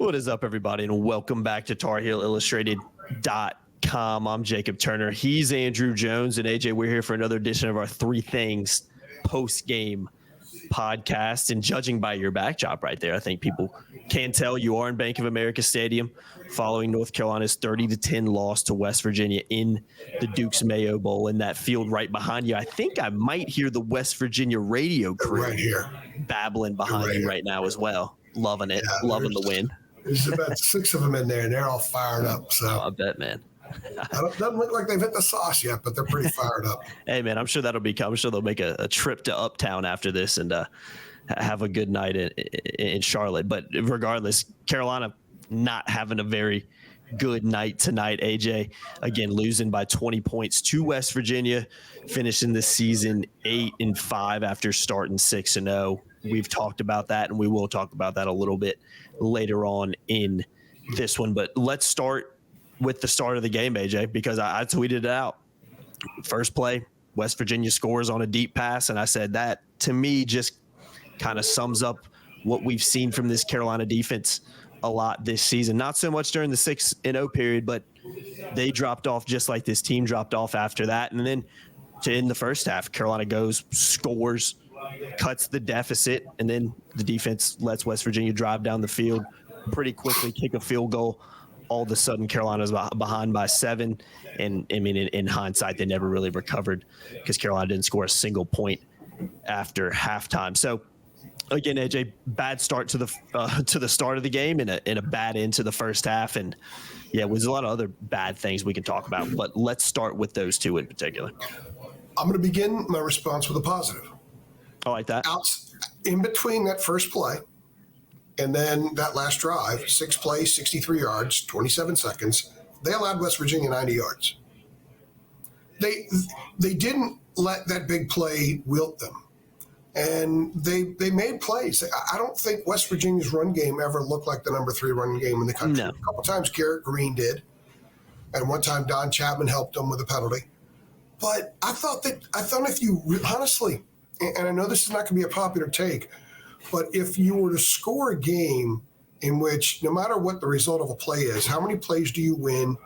What is up, everybody, and welcome back to TarHeelIllustrated.com. I'm Jacob Turner. He's Andrew Jones, and AJ, we're here for another edition of our Three Things post-game podcast. And judging by your backdrop right there, I think people can tell you are in Bank of America Stadium following North Carolina's 30-10 loss to West Virginia in the Duke's Mayo Bowl. In that field right behind you, I think I might hear the West Virginia radio crew right here babbling behind you right now as well. Loving it, loving the win. There's about 6 of them in there, and they're all fired up. So I bet, man. Doesn't look like they've hit the sauce yet, but they're pretty fired up. Hey, man, I'm sure that'll be coming. I'm sure they'll make a trip to Uptown after this and have a good night in Charlotte. But regardless, Carolina not having a very good night tonight. AJ, again, losing by 20 points to West Virginia, finishing the season 8-5 after starting 6-0. We've talked about that, and we will talk about that a little bit later on in this one. But let's start with the start of the game, AJ, because I tweeted it out. First play, West Virginia scores on a deep pass, and I said that, to me, just kind of sums up what we've seen from this Carolina defense a lot this season. Not so much during the 6-0 period, but they dropped off just like this team dropped off after that. And then to end the first half, Carolina goes, scores, cuts the deficit, and then the defense lets West Virginia drive down the field pretty quickly, kick a field goal. All of a sudden, Carolina's behind by 7. And I mean, in hindsight, they never really recovered because Carolina didn't score a single point after halftime. So again, AJ, bad start to the start of the game and a bad end to the first half. And yeah, there's a lot of other bad things we can talk about, but let's start with those two in particular. I'm going to begin my response with a positive. I like that. In between that first play and then that last drive, 6 plays, 63 yards, 27 seconds, they allowed West Virginia 90 yards. They didn't let that big play wilt them. And they made plays. I don't think West Virginia's run game ever looked like the number 3 run game in the country. No. A couple times Garrett Green did, and one time Don Chapman helped them with a penalty. But I thought if you honestly, and I know this is not going to be a popular take, but if you were to score a game in which no matter what the result of a play is, how many plays do you win?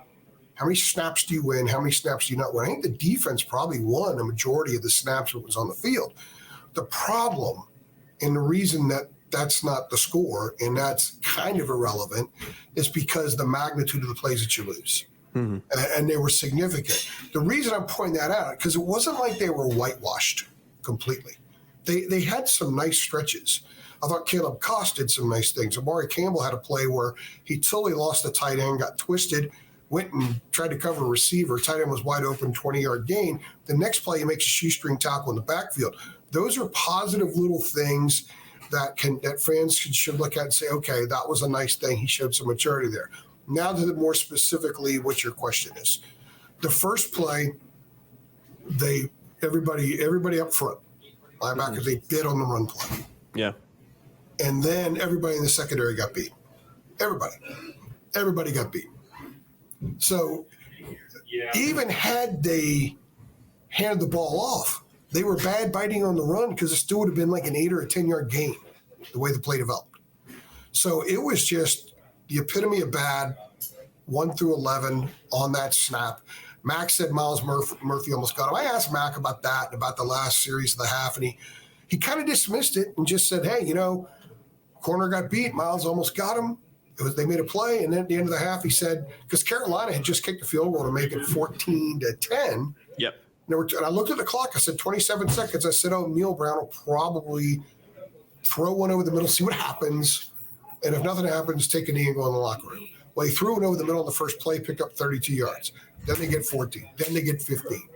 How many snaps do you win? How many snaps do you not win? I think the defense probably won a majority of the snaps that was on the field. The problem, and the reason that that's not the score, and that's kind of irrelevant, is because the magnitude of the plays that you lose. Mm-hmm. And they were significant. The reason I'm pointing that out, because it wasn't like they were whitewashed completely. They had some nice stretches. I thought Caleb Koss did some nice things. Amari Campbell had a play where he totally lost the tight end, got twisted, went and tried to cover a receiver. Tight end was wide open, 20-yard gain. The next play, he makes a shoestring tackle in the backfield. Those are positive little things that fans should look at and say, okay, that was a nice thing. He showed some maturity there. Now to more specifically what your question is. The first play, everybody up front, linebackers, they bid on the run play. Yeah. And then everybody in the secondary got beat. Everybody got beat. So even had they handed the ball off, they were bad biting on the run because it still would have been like an 8 or a 10-yard gain, the way the play developed. So it was just the epitome of bad, 1 through 11 on that snap. Mac said Miles Murphy almost got him. I asked Mac about that, about the last series of the half, and he kind of dismissed it and just said, hey, corner got beat. Miles almost got him. They made a play, and then at the end of the half, he said, because Carolina had just kicked a field goal to make it 14-10. Yep. And I looked at the clock. I said, 27 seconds. I said, Neil Brown will probably throw one over the middle, see what happens. And if nothing happens, take a knee and go in the locker room. Well, he threw it over the middle on the first play, picked up 32 yards. Then they get 14. Then they get 15.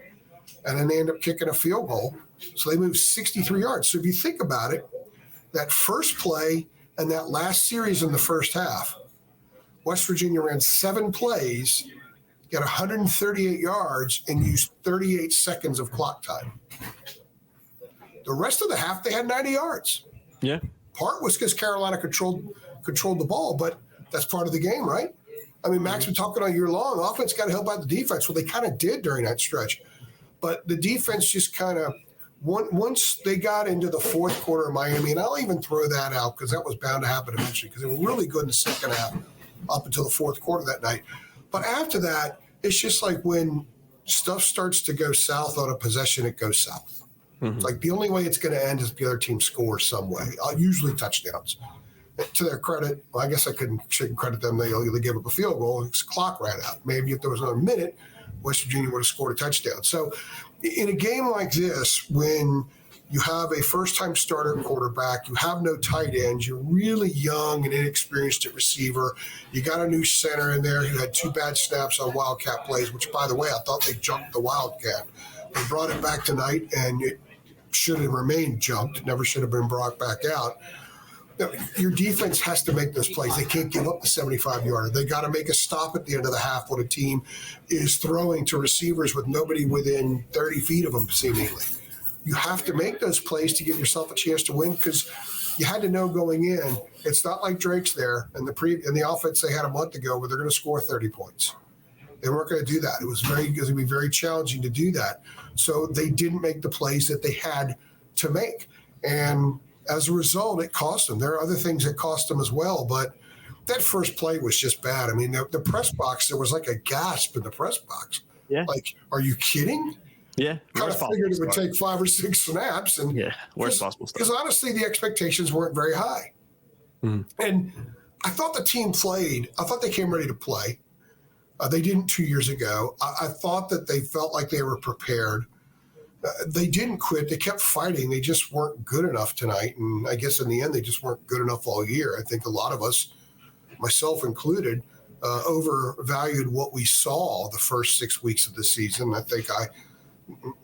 And then they end up kicking a field goal. So they move 63 yards. So if you think about it, that first play and that last series in the first half, West Virginia ran 7 plays, got 138 yards, and used 38 seconds of clock time. The rest of the half, they had 90 yards. Yeah. Part was because Carolina controlled the ball, but that's part of the game, right? I mean, Mac's been talking all year long. Offense got to help out the defense. Well, they kind of did during that stretch. But the defense just kind of once they got into the fourth quarter of Miami, and I'll even throw that out because that was bound to happen eventually because they were really good in the second half up until the fourth quarter that night. But after that, it's just like when stuff starts to go south on a possession, it goes south. Mm-hmm. It's like the only way it's going to end is the other team scores some way, usually touchdowns. To their credit, well, I guess I shouldn't credit them. They gave up a field goal. The clock ran out. Maybe if there was another minute, West Virginia would have scored a touchdown. So in a game like this, when you have a first-time starter quarterback, you have no tight ends, you're really young and inexperienced at receiver, you got a new center in there who had 2 bad snaps on Wildcat plays, which, by the way, I thought they jumped the Wildcat. They brought it back tonight, and it should have remained jumped. It never should have been brought back out. Your defense has to make those plays. They can't give up the 75-yarder. They got to make a stop at the end of the half when a team is throwing to receivers with nobody within 30 feet of them, seemingly. You have to make those plays to give yourself a chance to win because you had to know going in, it's not like Drake's there and the offense they had a month ago where they're going to score 30 points. They weren't going to do that. It was going to be very challenging to do that. So they didn't make the plays that they had to make. And as a result, it cost them. There are other things that cost them as well, but that first play was just bad. I mean, the press box, there was like a gasp in the press box. Yeah. Like, are you kidding? Yeah. Kind of figured it would take 5 or 6 snaps. And yeah, worst possible stuff. Because honestly, the expectations weren't very high. Mm. And I thought the team played. I thought they came ready to play. They didn't 2 years ago. I thought that they felt like they were prepared. They didn't quit. They kept fighting. They just weren't good enough tonight. And I guess in the end, they just weren't good enough all year. I think a lot of us, myself included, overvalued what we saw the first 6 weeks of the season. I think I'm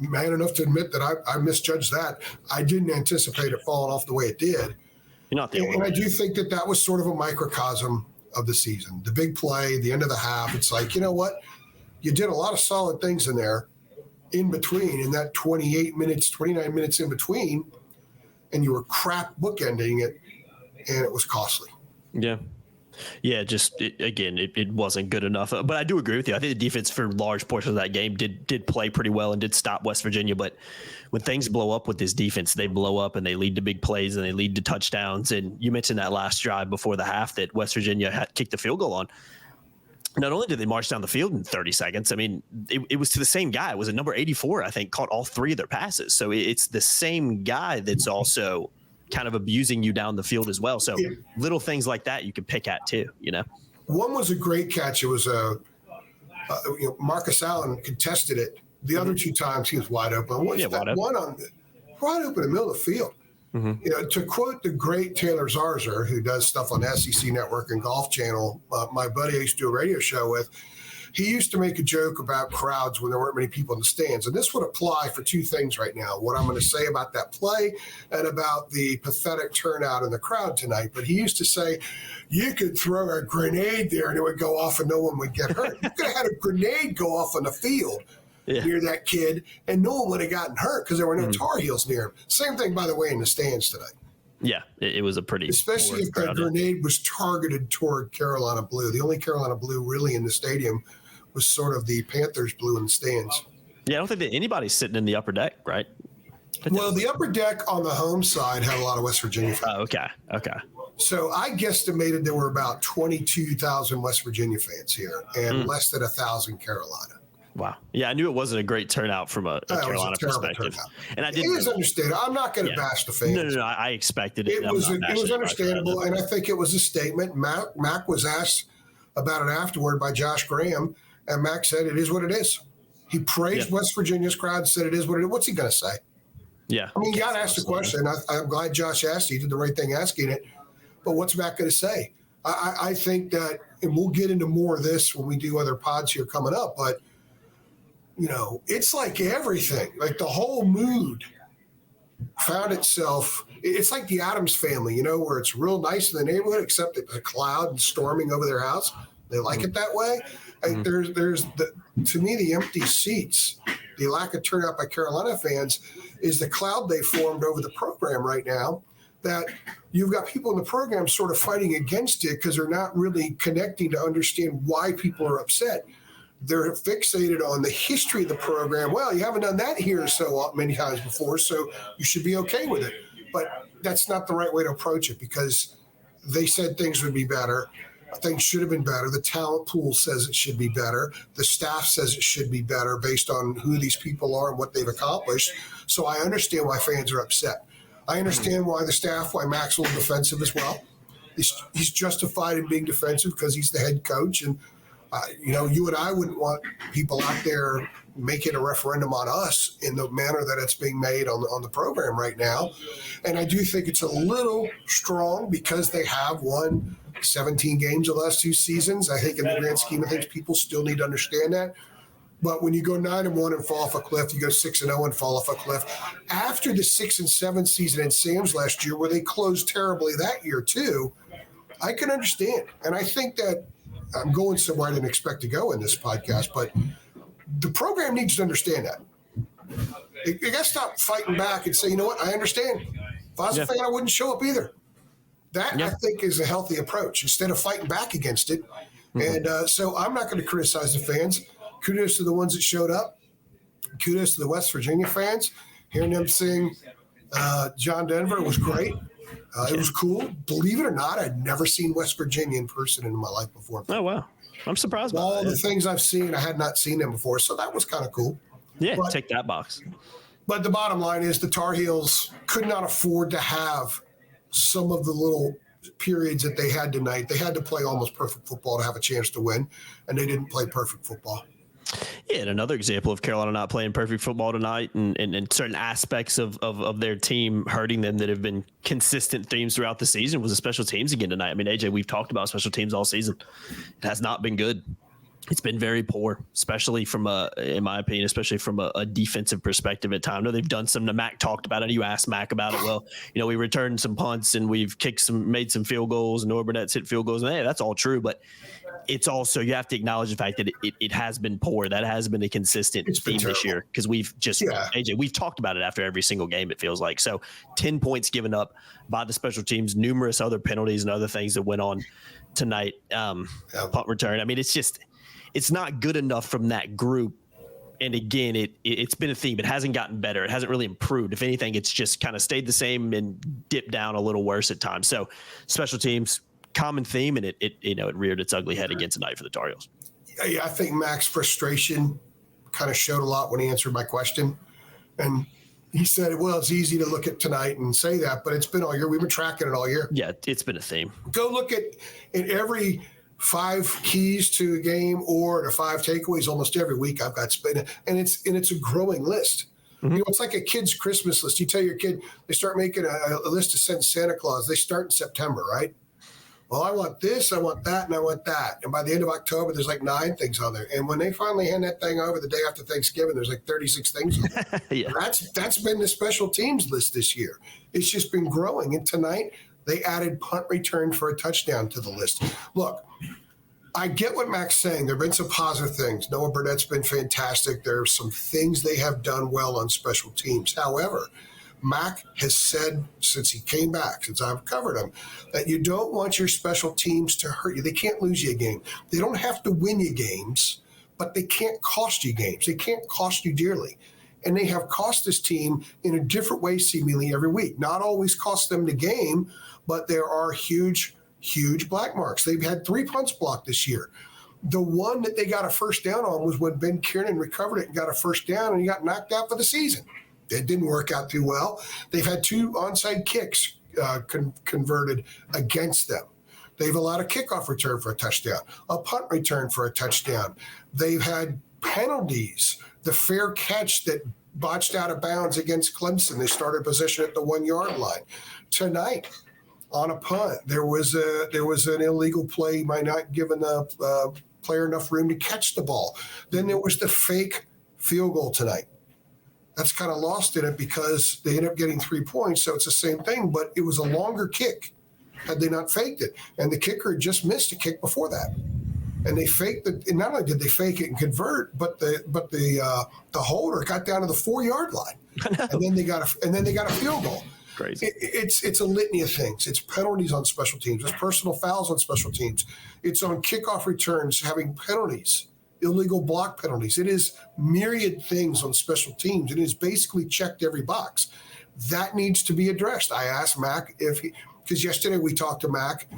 man enough to admit that I misjudged that. I didn't anticipate it falling off the way it did. You're not the only one. And I do think that was sort of a microcosm of the season. The big play, the end of the half, it's like, you know what? You did a lot of solid things in there. In between, in that 29 minutes in between, and you were crap bookending it, and it was costly. Yeah. Yeah, it wasn't good enough. But I do agree with you. I think the defense for large portions of that game did play pretty well and did stop West Virginia. But when things blow up with this defense, they blow up and they lead to big plays and they lead to touchdowns. And you mentioned that last drive before the half that West Virginia had kicked the field goal on. Not only did they march down the field in 30 seconds, I mean, it was to the same guy. It was a number 84, I think, caught all 3 of their passes. So it's the same guy that's also kind of abusing you down the field as well. So little things like that you can pick at too, you know. One was a great catch. It was Marcus Allen contested it. The other 2 times he was wide open. Wide open in the middle of the field. Mm-hmm. You know, to quote the great Taylor Zarzer, who does stuff on the SEC Network and Golf Channel, my buddy I used to do a radio show with, he used to make a joke about crowds when there weren't many people in the stands. And this would apply for 2 things right now, what I'm going to say about that play and about the pathetic turnout in the crowd tonight. But he used to say, you could throw a grenade there and it would go off and no one would get hurt. You could have had a grenade go off on the field. Yeah. Near that kid, and no one would have gotten hurt because there were no Tar Heels near him. Same thing, by the way, in the stands tonight. Yeah, it was a pretty... Especially if that grenade was targeted toward Carolina Blue. The only Carolina Blue really in the stadium was sort of the Panthers Blue in the stands. Yeah, I don't think that anybody's sitting in the upper deck, right? Well, the upper deck on the home side had a lot of West Virginia fans. Oh, okay. So I guesstimated there were about 22,000 West Virginia fans here and less than 1,000 Carolina. Wow. Yeah, I knew it wasn't a great turnout from a Carolina perspective. Turnout. And I did. It is understandable. I'm not going to bash the fans. No. I expected it. It was understandable, and I think it was a statement. Mac was asked about it afterward by Josh Graham, and Mac said it is what it is. He praised West Virginia's crowd, said it is what it is. What's he going to say? Yeah. I mean, you got to ask the question. I'm glad Josh asked. He did the right thing asking it. But what's Mac going to say? I think that, and we'll get into more of this when we do other pods here coming up, but you know, it's like everything, like the whole mood found itself. It's like the Addams Family, you know, where it's real nice in the neighborhood, except it's a cloud and storming over their house. They like it that way. And there's to me, the empty seats, the lack of turnout by Carolina fans is the cloud they formed over the program right now, that you've got people in the program sort of fighting against it because they're not really connecting to understand why people are upset. they're fixated on the history of the program. Well, you haven't done that here so many times before, so you should be okay with it. But that's not the right way to approach it, because they said things would be better. Things should have been better. The talent pool says it should be better. The staff says it should be better based on who these people are and what they've accomplished. So I understand why fans are upset. I understand why the staff, why Max will be defensive as well. He's justified in being defensive because he's the head coach. And, you and I wouldn't want people out there making a referendum on us in the manner that it's being made on the program right now. And I do think it's a little strong because they have won 17 games the last 2 seasons. I think in the grand scheme of things, people still need to understand that. But when you go 9-1 and fall off a cliff, you go 6-0 and fall off a cliff. After the 6-7 season in Sam's last year, where they closed terribly that year too, I can understand. And I think that I'm going somewhere I didn't expect to go in this podcast, but the program needs to understand that. You got to stop fighting back and say, you know what, I understand. If I was a fan, I wouldn't show up either. That, I think, is a healthy approach instead of fighting back against it. And so I'm not going to criticize the fans. Kudos to the ones that showed up. Kudos to the West Virginia fans. Hearing them sing John Denver was great. It was cool. Believe it or not, I'd never seen West Virginia in person in my life before. Oh, wow. I'm surprised by all the things I've seen. I had not seen them before, so that was kind of cool. Yeah, take that box. But the bottom line is the Tar Heels could not afford to have some of the little periods that they had tonight. They had to play almost perfect football to have a chance to win, and they didn't play perfect football. Yeah, and another example of Carolina not playing perfect football tonight and certain aspects of their team hurting them that have been consistent themes throughout the season was the special teams again tonight. I mean, AJ, we've talked about special teams all season. It has not been good. It's been very poor, especially in my opinion, especially from a defensive perspective at times. I know they've done some. Mac talked about it. You asked Mac about it. Well, we returned some punts and we've made some field goals, and Noah Burnett's hit field goals. And hey, that's all true. But it's also, you have to acknowledge the fact that it has been poor. That has been a consistent theme this year, because we've just, AJ, we've talked about it after every single game, it feels like. So 10 points given up by the special teams, numerous other penalties and other things that went on tonight. Punt return. I mean, it's not good enough from that group. And again, it's been a theme. It hasn't gotten better. It hasn't really improved. If anything, it's just kind of stayed the same and dipped down a little worse at times. So special teams, common theme, and it reared its ugly head again tonight for the Tar Heels. Yeah, I think Mac's frustration kind of showed a lot when he answered my question. And he said, well, it's easy to look at tonight and say that, but it's been all year. We've been tracking it all year. Yeah, it's been a theme. Go look at in every 5 keys to a game or the 5 takeaways almost every week I've got spin, and it's a growing list. Mm-hmm. It's like a kid's Christmas list. You tell your kid, they start making a list to send Santa Claus. They start in September, right? Well, I want this, I want that, and I want that. And by the end of October, there's like 9 things on there. And when they finally hand that thing over the day after Thanksgiving, there's like 36 things on there. Yeah. That's been the special teams list this year. It's just been growing. And tonight, they added punt return for a touchdown to the list. Look, I get what Mac's saying. There have been some positive things. Noah Burnett's been fantastic. There are some things they have done well on special teams. However, Mac has said since he came back, since I've covered him, that you don't want your special teams to hurt you. They can't lose you a game. They don't have to win you games, but they can't cost you games. They can't cost you dearly. And they have cost this team in a different way seemingly every week. Not always cost them the game, but there are huge black marks. They've had 3 punts blocked this year. The one that they got a first down on was when Ben Kiernan recovered it and got a first down, and he got knocked out for the season. It didn't work out too well. They've had 2 onside kicks converted against them. They've allowed a kickoff return for a touchdown, a punt return for a touchdown. They've had penalties, the fair catch that botched out of bounds against Clemson. They started possession at the 1-yard line. Tonight, on a punt, there was an illegal play by not giving the player enough room to catch the ball. Then there was the fake field goal tonight. That's kind of lost in it because they ended up getting 3 points, so it's the same thing, but it was a longer kick had they not faked it. And the kicker had just missed a kick before that. And they faked it, and not only did they fake it and convert, but the holder got down to the 4-yard line. And then they got a field goal. Crazy. It's a litany of things. It's penalties on special teams. It's personal fouls on special teams. It's on kickoff returns having penalties illegal block penalties. It is myriad things on special teams. It is basically checked every box. That needs to be addressed. I asked Mac because yesterday we talked to Mac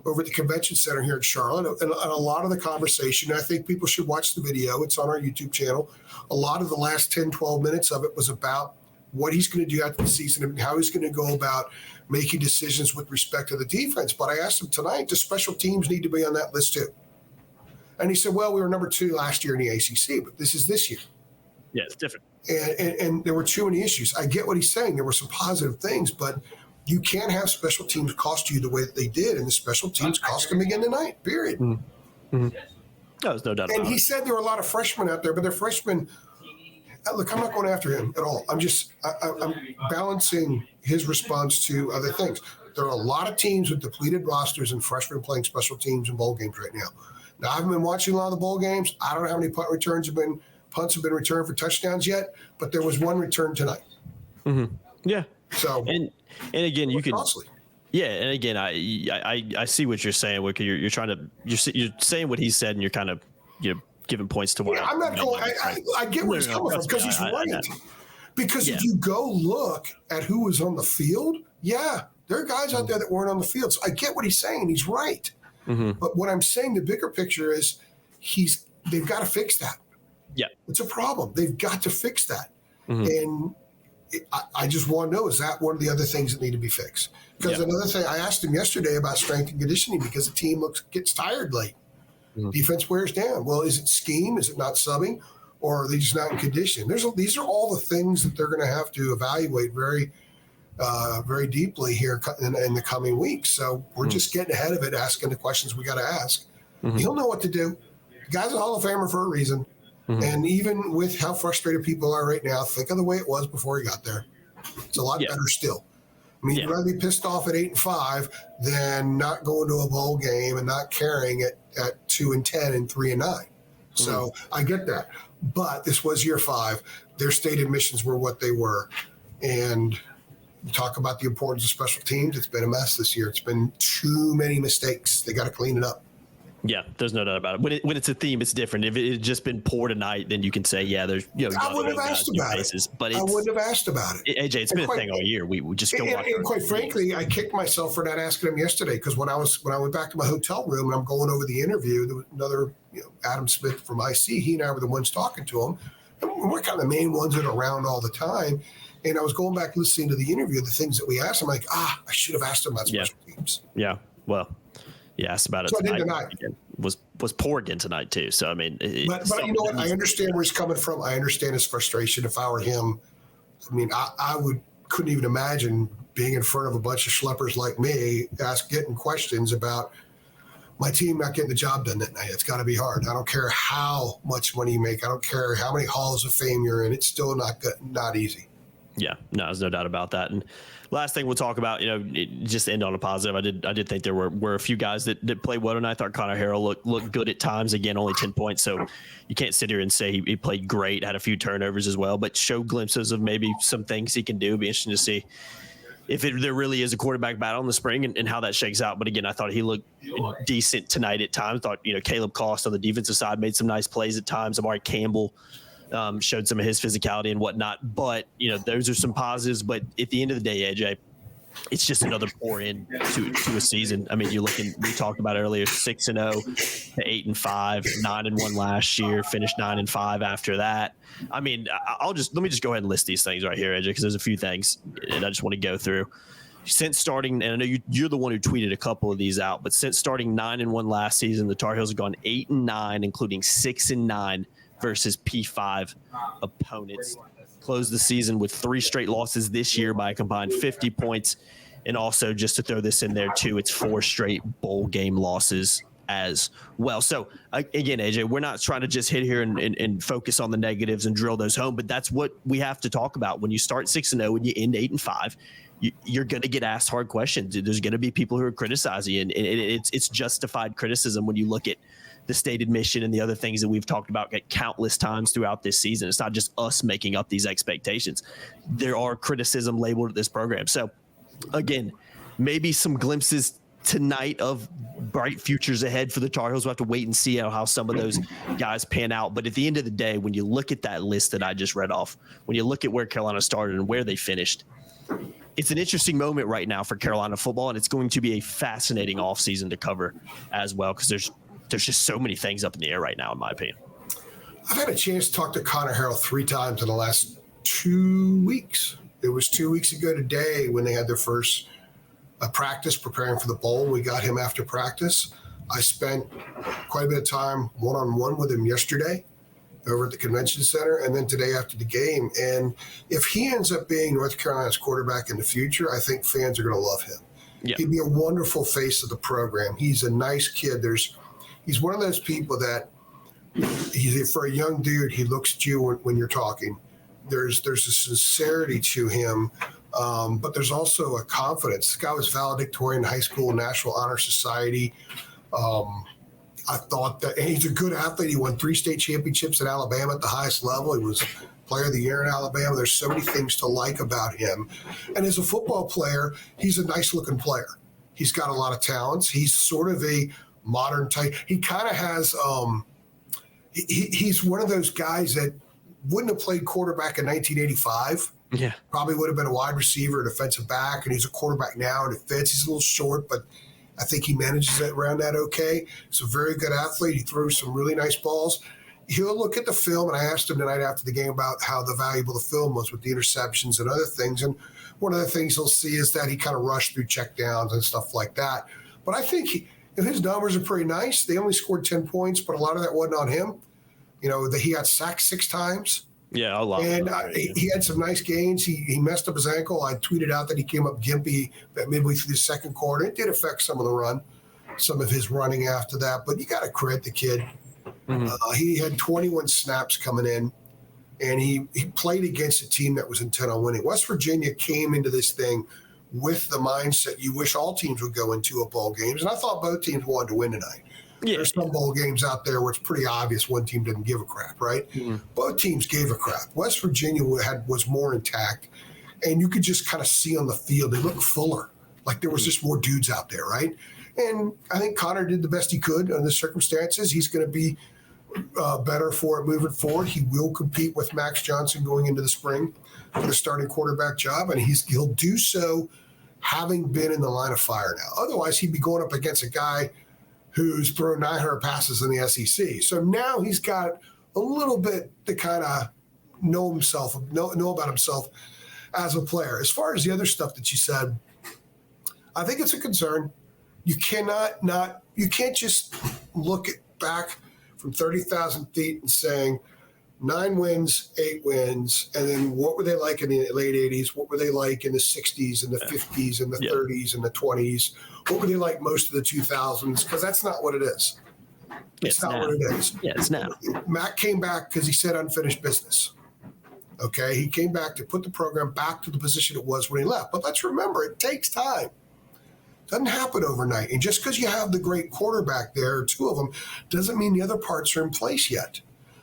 over at the convention center here in Charlotte, and a lot of the conversation, I think people should watch the video. It's on our YouTube channel. A lot of the last 10, 12 minutes of it was about what he's going to do after the season and how he's going to go about making decisions with respect to the defense. But I asked him tonight, do special teams need to be on that list too? And he said, well, we were number 2 last year in the ACC, but this is this year. Yeah, it's different. And there were too many issues. I get what he's saying. There were some positive things, but you can't have special teams cost you the way that they did, and the special teams cost them again tonight, period. Mm-hmm. No, there's no doubt about it. And he said there were a lot of freshmen out there, but they're freshmen. Look, I'm not going after him at all. I'm balancing his response to other things. There are a lot of teams with depleted rosters and freshmen playing special teams in bowl games right now. Now, I haven't been watching a lot of the bowl games. I don't know how many punts have been returned for touchdowns yet, but there was one return tonight. Mm-hmm. Yeah. So and again, you can. Costly. Yeah, and again, I see what you're saying. Wicker. You're saying what he said, and you're kind of giving points to what. Yeah, I'm not going. I get where he's coming from because he's right. Because if you go look at who was on the field, there are guys out there that weren't on the field. So I get what he's saying. He's right. Mm-hmm. But what I'm saying, the bigger picture is they've got to fix that. Yeah, it's a problem. They've got to fix that. Mm-hmm. And I just want to know, is that one of the other things that need to be fixed? Because another thing, I asked him yesterday about strength and conditioning because the team gets tired late. Mm-hmm. Defense wears down. Well, is it scheme? Is it not subbing? Or are they just not in condition? These are all the things that they're going to have to evaluate very, very deeply here in the coming weeks. So we're just getting ahead of it, asking the questions we got to ask. Mm-hmm. He'll know what to do. The guy's a Hall of Famer for a reason. Mm-hmm. And even with how frustrated people are right now, think of the way it was before he got there. It's a lot better still. I mean, you'd rather be pissed off at 8-5 than not going to a bowl game and not caring at 2-10 and 3-9. So I get that. But this was year 5. Their state admissions were what they were. And talk about the importance of special teams. It's been a mess this year. It's been too many mistakes. They got to clean it up. Yeah, there's no doubt about it. When it's a theme, it's different. If it had just been poor tonight, then you can say, there's I wouldn't have asked about it. But I wouldn't have asked about it. AJ, it's been a thing all year. We just go watch. And quite frankly, I kicked myself for not asking him yesterday because when I went back to my hotel room and I'm going over the interview, there was another Adam Smith from IC. He and I were the ones talking to him. And we're kind of the main ones that are around all the time. And I was going back listening to the interview, the things that we asked. I'm like, I should have asked him about special teams. Yeah, well. Yeah, asked about it so tonight. Was poor again tonight too. So I mean, but you know what? I understand where he's coming from. I understand his frustration. If I were him, I mean, I couldn't even imagine being in front of a bunch of schleppers like me, getting questions about my team not getting the job done that night. It's got to be hard. I don't care how much money you make. I don't care how many halls of fame you're in. It's still not easy. Yeah, no, there's no doubt about that. And last thing we'll talk about, just end on a positive. I did think there were a few guys that played well, and I thought Conor Harold looked good at times. Again, only 10 points, so you can't sit here and say he played great. Had a few turnovers as well, but showed glimpses of maybe some things he can do. Be interesting to see if there really is a quarterback battle in the spring and how that shakes out. But again, I thought he looked decent tonight at times. Thought Caleb Cost on the defensive side made some nice plays at times. Amari Campbell showed some of his physicality and whatnot. But, those are some positives. But at the end of the day, AJ, it's just another pour in to a season. I mean, we talked about earlier, 6-0 to 8-5, 9-1 last year, finished 9-5 after that. I mean, let me just go ahead and list these things right here, AJ, because there's a few things and I just want to go through. Since starting, and I know you're the one who tweeted a couple of these out, but since starting 9-1 last season, the Tar Heels have gone 8-9, including 6-9 versus P5 opponents. Closed the season with 3 straight losses this year by a combined 50 points. And also, just to throw this in there too, it's 4 straight bowl game losses as well. So again, AJ, we're not trying to just hit here and focus on the negatives and drill those home, but that's what we have to talk about. When you start 6-0 and you end 8-5, you're going to get asked hard questions. There's going to be people who are criticizing you, and it's justified criticism when you look at the state admission and the other things that we've talked about countless times throughout this season. It's not just us making up these expectations. There are criticism labeled at this program. So again, maybe some glimpses tonight of bright futures ahead for the Tar Heels. We'll have to wait and see how some of those guys pan out. But at the end of the day, when you look at that list that I just read off, when you look at where Carolina started and where they finished, it's an interesting moment right now for Carolina football, and it's going to be a fascinating offseason to cover as well, because there's just so many things up in the air right now, in my opinion. I've had a chance to talk to Conor Harold 3 times in the last 2 weeks. It was 2 weeks ago today when they had their first practice preparing for the bowl. We got him after practice. I spent quite a bit of time one-on-one with him yesterday over at the convention center, and then today after the game. And if he ends up being North Carolina's quarterback in the future, I think fans are going to love him. Yeah. He'd be a wonderful face of the program. He's a nice kid. He's one of those people that for a young dude, he looks at you when you're talking. There's a sincerity to him, but there's also a confidence. This guy was valedictorian in high school, National Honor Society. I thought that, and he's a good athlete. He won 3 state championships at Alabama at the highest level. He was Player of the Year in Alabama. There's so many things to like about him. And as a football player, he's a nice-looking player. He's got a lot of talents. He's sort of a modern type. He kind of has he's one of those guys that wouldn't have played quarterback in 1985. Yeah. Probably would have been a wide receiver, a defensive back, and he's a quarterback now, and it fits. He's a little short, but I think he manages it around that okay. He's a very good athlete. He throws some really nice balls. He'll look at the film, and I asked him tonight after the game about how valuable the film was with the interceptions and other things. And one of the things he'll see is that he kind of rushed through checkdowns and stuff like that. But I think his numbers are pretty nice. They only scored 10 points, but a lot of that wasn't on him. He got sacked 6 times. Yeah, a lot. And he had some nice gains. He messed up his ankle. I tweeted out that he came up gimpy midway through the second quarter. It did affect some of the run, some of his running after that. But you got to credit the kid. Mm-hmm. He had 21 snaps coming in, and he played against a team that was intent on winning. West Virginia came into this thing with the mindset you wish all teams would go into a bowl games. And I thought both teams wanted to win tonight. Yeah. There's some bowl games out there where it's pretty obvious one team didn't give a crap, right? Mm-hmm. Both teams gave a crap. West Virginia was more intact, and you could just kind of see on the field, they looked fuller, like there was just more dudes out there, right? And I think Conor did the best he could under the circumstances. He's going to be better for it moving forward. He will compete with Max Johnson going into the spring for the starting quarterback job, and he'll do so having been in the line of fire now. Otherwise, he'd be going up against a guy who's thrown 900 passes in the SEC. So now he's got a little bit to kind of know about himself as a player. As far as the other stuff that you said, I think it's a concern. You can't just look back from 30,000 feet and saying 9 wins, 8 wins, and then what were they like in the late 80s? What were they like in the 60s and the 50s and the 30s and the 20s? What were they like most of the 2000s? Because that's not what it is. It's not what it is. Yeah, it's now. Matt came back because he said unfinished business. Okay, he came back to put the program back to the position it was when he left. But let's remember, it takes time. It doesn't happen overnight. And just because you have the great quarterback there, or 2 of them, doesn't mean the other parts are in place yet.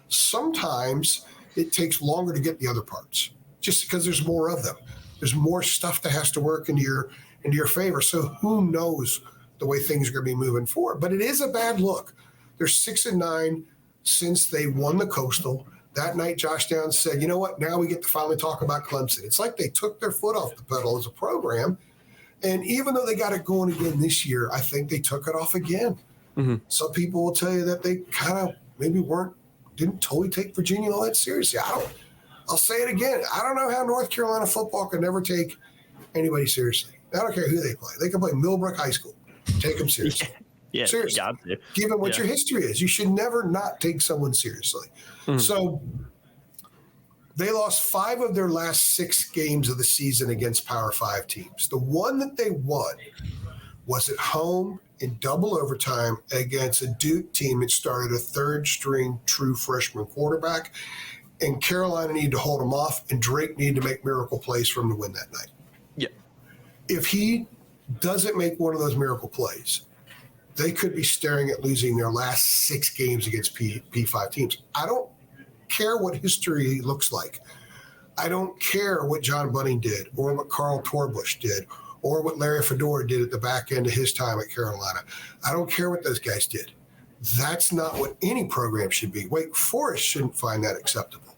Sometimes it takes longer to get the other parts, just because there's more of them. There's more stuff that has to work into your favor. So who knows the way things are going to be moving forward? But it is a bad look. They're 6-9 since they won the Coastal. That night, Josh Downs said, you know what? Now we get to finally talk about Clemson. It's like they took their foot off the pedal as a program. And even though they got it going again this year, I think they took it off again. Mm-hmm. Some people will tell you that they kind of maybe didn't totally take Virginia all that seriously. I'll say it again. I don't know how North Carolina football can never take anybody seriously. I don't care who they play. They can play Millbrook High School. Take them seriously. Yeah, seriously. Given what your history is, you should never not take someone seriously. Mm-hmm. So they lost 5 of their last 6 games of the season against Power 5 teams. The one that they won was at home in double overtime against a Duke team that started a 3rd-string true freshman quarterback, and Carolina needed to hold him off, and Drake needed to make miracle plays for him to win that night. Yeah. If he doesn't make one of those miracle plays, they could be staring at losing their last 6 games against P5 teams. I don't care what history looks like. I don't care what John Bunning did or what Carl Torbush did or what Larry Fedora did at the back end of his time at Carolina. I don't care what those guys did. That's not what any program should be. Wake Forest shouldn't find that acceptable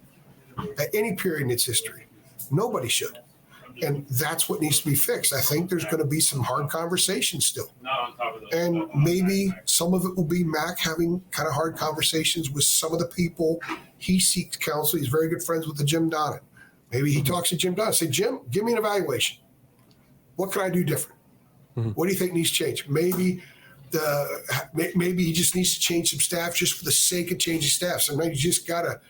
at any period in its history. Nobody should. And that's what needs to be fixed. I think there's going to be some hard conversations still. And maybe some of it will be Mac having kind of hard conversations with some of the people he seeks counsel. He's very good friends with the Jim Donnan. Maybe he talks to Jim Donnan. Say, Jim, give me an evaluation. What can I do different? What do you think needs to change? Maybe he just needs to change some staff just for the sake of changing staff. Sometimes you gotta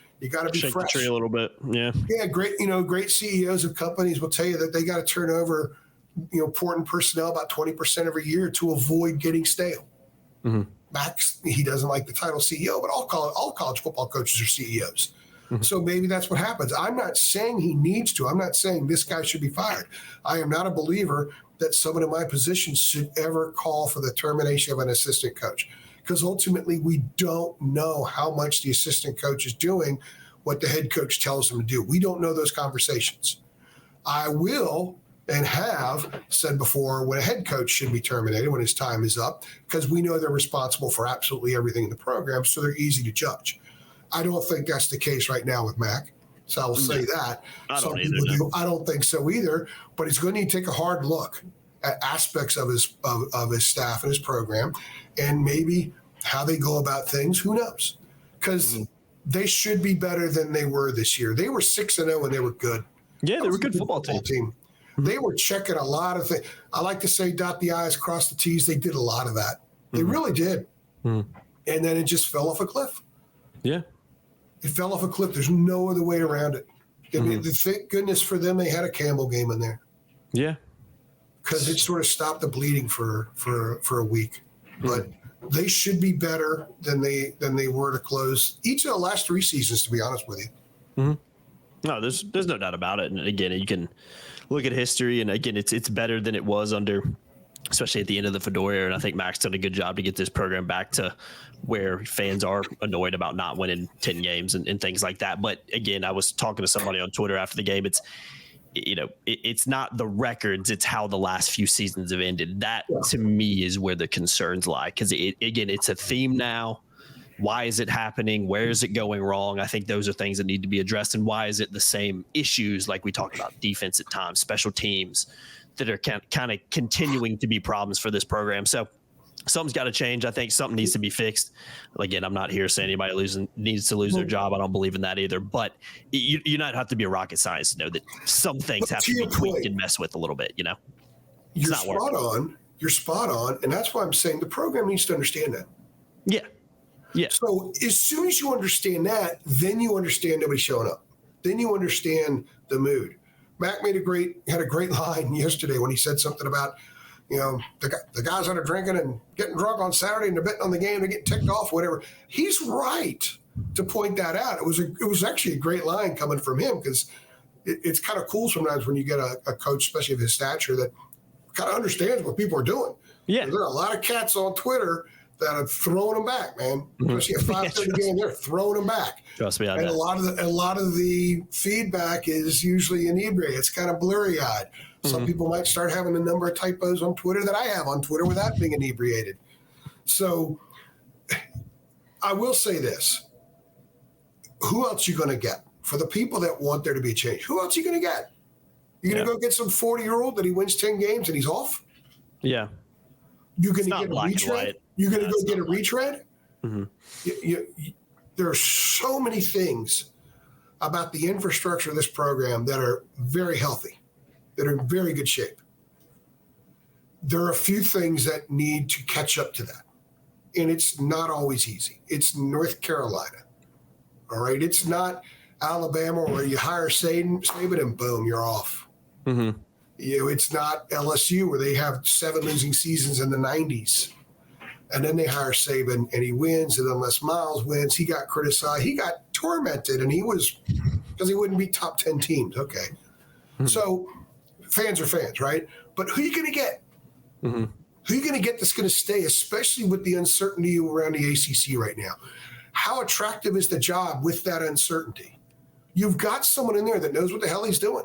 be shake fresh. The tree a little bit. Yeah, great CEOs of companies will tell you that they got to turn over important personnel about 20% every year to avoid getting stale. Max, he doesn't like the title CEO, but all college football coaches are CEOs. So maybe that's what happens. I'm not saying he needs to. I'm not saying this guy should be fired. I am not a believer that someone in my position should ever call for the termination of an assistant coach, because ultimately we don't know how much the assistant coach is doing what the head coach tells him to do. We don't know those conversations. I will and have said before when a head coach should be terminated when his time is up, because we know they're responsible for absolutely everything in the program, so they're easy to judge. I don't think that's the case right now with Mac. So I will say that. Some people do. I don't think so either. But he's going to need to take a hard look at aspects of his staff and his program, and maybe how they go about things. Who knows? Because they should be better than they were this year. They were 6-0 and they were good. Yeah, they were a good football team. They were checking a lot of things. I like to say dot the I's, cross the T's. They did a lot of that. They really did. And then it just fell off a cliff. Yeah. It fell off a cliff. There's no other way around it. I mean, thank goodness for them they had a Campbell game in there. Yeah. Because it sort of stopped the bleeding for a week. But they should be better than they were to close each of the last 3 seasons, to be honest with you. No, there's no doubt about it. And again, you can look at history, and again, it's better than it was under, especially at the end of the Fedora era. And I think Mac's done a good job to get this program back to where fans are annoyed about not winning 10 games and things like that. But again, I was talking to somebody on Twitter after the game. It's not the records, it's how the last few seasons have ended. That to me is where the concerns lie. Because it's a theme now. Why is it happening? Where is it going wrong? I think those are things that need to be addressed. And why is it the same issues like we talked about defense at times, special teams, that are kind of continuing to be problems for this program? So something's got to change. I think something needs to be fixed. Again, I'm not here saying anybody needs to lose their job. I don't believe in that either. But you not have to be a rocket scientist to know that some things have to be tweaked and messed with a little bit. You're spot on. You're spot on. And that's why I'm saying the program needs to understand that. Yeah. Yeah. So as soon as you understand that, then you understand nobody showing up. Then you understand the mood. Mac had a great line yesterday when he said something about, the guys that are drinking and getting drunk on Saturday and they're betting on the game, they're getting ticked off, whatever. He's right to point that out. It was actually a great line coming from him, because it's kind of cool sometimes when you get a coach, especially of his stature, that kind of understands what people are doing. Yeah. There are a lot of cats on Twitter that are throwing them back, man. Especially a 5:30 game, they're throwing them back. Trust me, I know. And a lot of the feedback is usually inebriated. It's kind of blurry-eyed. Some people might start having a number of typos on Twitter that I have on Twitter without being inebriated. So I will say this. Who else you going to get? For the people that want there to be a change, who else are you going to get? You're going to go get some 40-year-old that he wins 10 games and he's off? Yeah. You're going to get a retread? You're going to go get a retread? There are so many things about the infrastructure of this program that are very healthy, that are in very good shape. There are a few things that need to catch up to that. And it's not always easy. It's North Carolina. All right. It's not Alabama where you hire Saban and boom, you're off. It's not LSU where they have 7 losing seasons in the 90s. And then they hire Saban and he wins. And unless Miles wins, he got criticized. He got tormented, and he was because he wouldn't beat top 10 teams. Okay. So fans are fans, right? But who are you going to get? Who are you going to get that's going to stay, especially with the uncertainty around the ACC right now? How attractive is the job with that uncertainty? You've got someone in there that knows what the hell he's doing.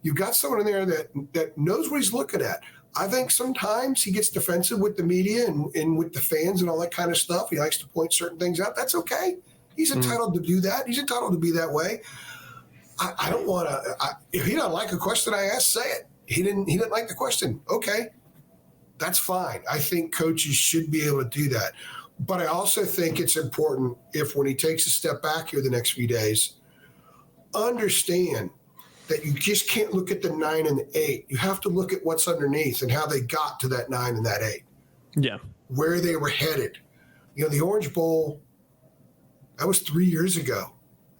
You've got someone in there that knows what he's looking at. I think sometimes he gets defensive with the media and with the fans and all that kind of stuff. He likes to point certain things out. That's okay. He's entitled to do that. He's entitled to be that way. I don't want to. If he doesn't like a question I ask, say it. He didn't like the question. Okay, that's fine. I think coaches should be able to do that. But I also think it's important if when he takes a step back here the next few days, understand that you just can't look at the 9 and the 8. You have to look at what's underneath and how they got to that 9 and that 8. Yeah. Where they were headed. The Orange Bowl, that was 3 years ago.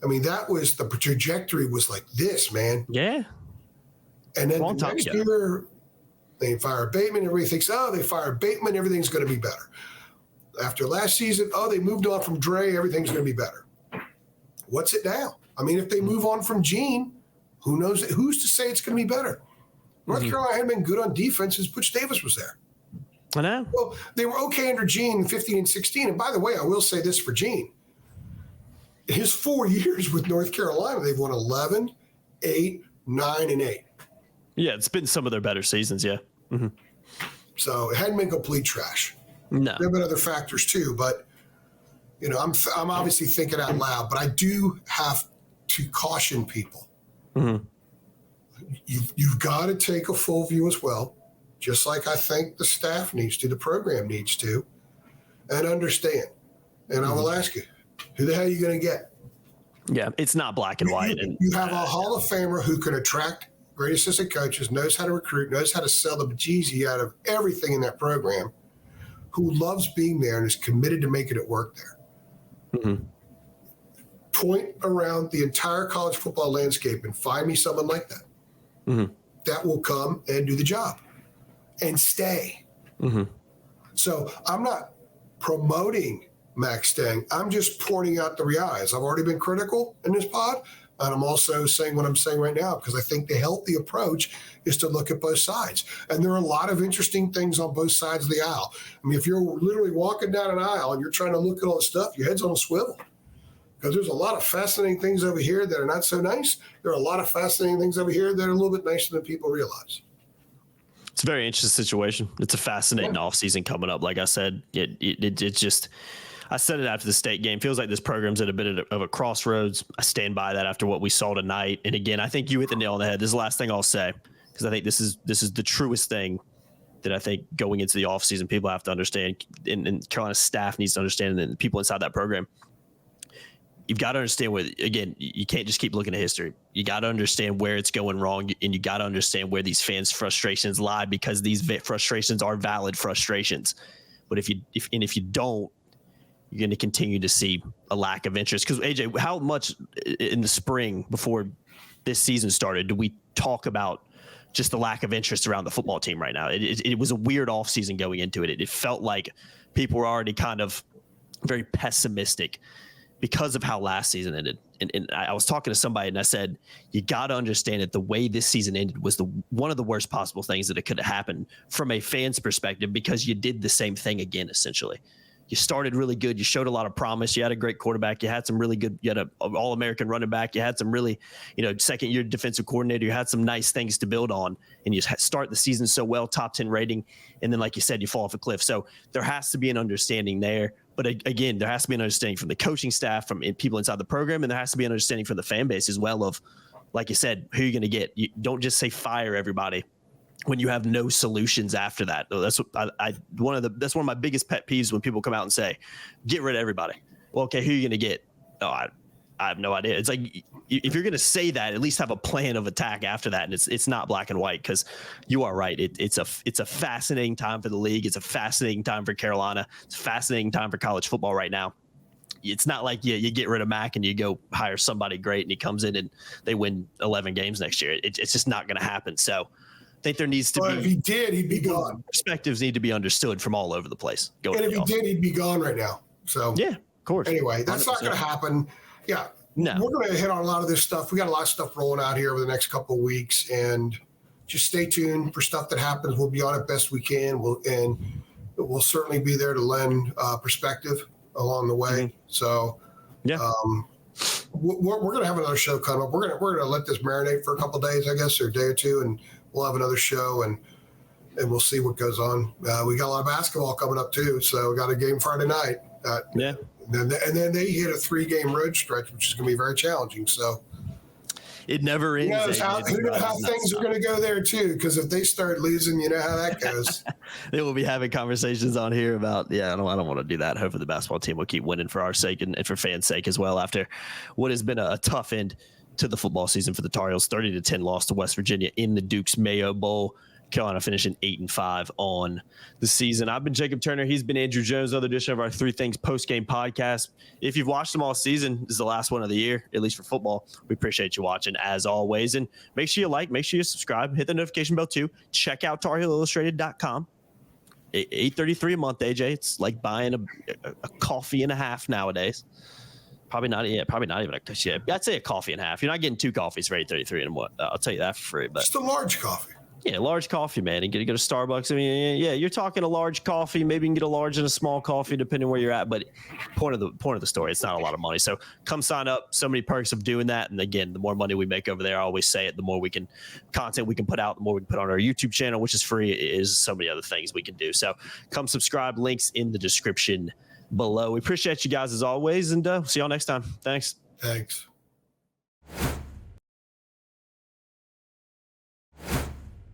I mean, that was the trajectory was like this, man. Yeah. And then the next year, they fire Bateman. Everybody thinks, they fired Bateman. Everything's going to be better. After last season, they moved on from Dre. Everything's going to be better. What's it now? I mean, if they move on from Gene, who knows? Who's to say it's going to be better? North Carolina had been good on defense as Butch Davis was there. I know. Well, they were okay under Gene 15 and 16. And by the way, I will say this for Gene. His 4 years with North Carolina, they've won 11, 8, 9, and 8. Yeah, it's been some of their better seasons, yeah. Mm-hmm. So it hadn't been complete trash. No. There have been other factors too, but I'm obviously thinking out loud, but I do have to caution people. Mm-hmm. You've got to take a full view as well, just like I think the staff needs to, the program needs to, and understand. And I will ask you, who the hell are you going to get? Yeah, it's not black and white. You have a Hall of Famer who can attract great assistant coaches, knows how to recruit, knows how to sell the bejesus out of everything in that program, who loves being there and is committed to making it work there. Mm-hmm. Point around the entire college football landscape and find me someone like that. Mm-hmm. That will come and do the job and stay. Mm-hmm. So I'm not promoting Max staying. I'm just pointing out the realities. I've already been critical in this pod, and I'm also saying what I'm saying right now because I think the healthy approach is to look at both sides. And there are a lot of interesting things on both sides of the aisle. I mean, if you're literally walking down an aisle and you're trying to look at all the stuff, your head's on a swivel. Because there's a lot of fascinating things over here that are not so nice. There are a lot of fascinating things over here that are a little bit nicer than people realize. It's a very interesting situation. It's a fascinating offseason coming up. Like I said, it just – I said it after the state game. Feels like this program's at a bit of a crossroads. I stand by that after what we saw tonight. And again, I think you hit the nail on the head. This is the last thing I'll say because I think this is the truest thing that I think going into the offseason people have to understand, and Carolina staff needs to understand, and the people inside that program. You've got to understand where, again, you can't just keep looking at history. You got to understand where it's going wrong, and you got to understand where these fans' frustrations lie because these frustrations are valid frustrations. But if you don't, you're going to continue to see a lack of interest. Because, AJ, how much in the spring before this season started do we talk about just the lack of interest around the football team right now? It was a weird offseason going into it. It felt like people were already kind of very pessimistic because of how last season ended. And I was talking to somebody and I said, you got to understand that the way this season ended was one of the worst possible things that it could have happened from a fan's perspective because you did the same thing again, essentially. You started really good. You showed a lot of promise. You had a great quarterback. You had some really good, you had an All-American running back. You had some really, second-year defensive coordinator. You had some nice things to build on. And you start the season so well, top 10 rating. And then, like you said, you fall off a cliff. So there has to be an understanding there. But again, there has to be an understanding from the coaching staff, from people inside the program, and there has to be an understanding from the fan base as well of, like you said, who you're going to get. You don't just say fire everybody when you have no solutions after that. That's what that's one of my biggest pet peeves when people come out and say, get rid of everybody. Well, okay, who are you going to get? Oh, I have no idea. It's like, if you're going to say that, at least have a plan of attack after that. And it's not black and white, because you are right. It's a fascinating time for the league. It's a fascinating time for Carolina. It's a fascinating time for college football right now. It's not like you get rid of Mac and you go hire somebody great and he comes in and they win 11 games next year. It's just not going to happen. So I think there needs to be. If he did, he'd be gone. Perspectives need to be understood from all over the place. And if he did, he'd be gone right now. So yeah, of course. Anyway, that's 100%. Not going to happen. Yeah. No. We're going to hit on a lot of this stuff. We got a lot of stuff rolling out here over the next couple of weeks, and just stay tuned for stuff that happens. We'll be on it best we can. We'll certainly be there to lend perspective along the way. Mm-hmm. So, yeah. we're going to have another show come up. We're going to let this marinate for a couple of days, I guess, or a day or two, and we'll have another show and we'll see what goes on. We got a lot of basketball coming up too, so we got a game Friday night. Yeah. And then they hit a 3-game road stretch, which is going to be very challenging. So it never ends. Who knows how things are going to go there too? Because if they start losing, you know how that goes. They will be having conversations on here about, I don't want to do that. Hopefully the basketball team will keep winning for our sake and for fans' sake as well after what has been a tough end to the football season for the Tar Heels. 30-10 loss to West Virginia in the Duke's Mayo Bowl. Carolina finishing 8-5 on the season. I've been Jacob Turner. He's been Andrew Jones. Another edition of our Three Things post-game podcast. If you've watched them all season, this is the last one of the year, at least for football. We appreciate you watching as always. And make sure you like, make sure you subscribe, hit the notification bell too. Check out TarHeelIllustrated.com. $8.33 a month, AJ. It's like buying a coffee and a half nowadays. Probably not even I'd say a coffee and a half. You're not getting 2 coffees for $8.33 in a month. I'll tell you that for free. But just a large coffee. Yeah, large coffee, man. And go to Starbucks. I mean, you're talking a large coffee. Maybe you can get a large and a small coffee, depending where you're at. But point of the story, it's not a lot of money. So come sign up. So many perks of doing that. And again, the more money we make over there, I always say it, the more content we can put out, the more we can put on our YouTube channel, which is free, is so many other things we can do. So come subscribe. Links in the description below. We appreciate you guys as always, and see y'all next time. Thanks.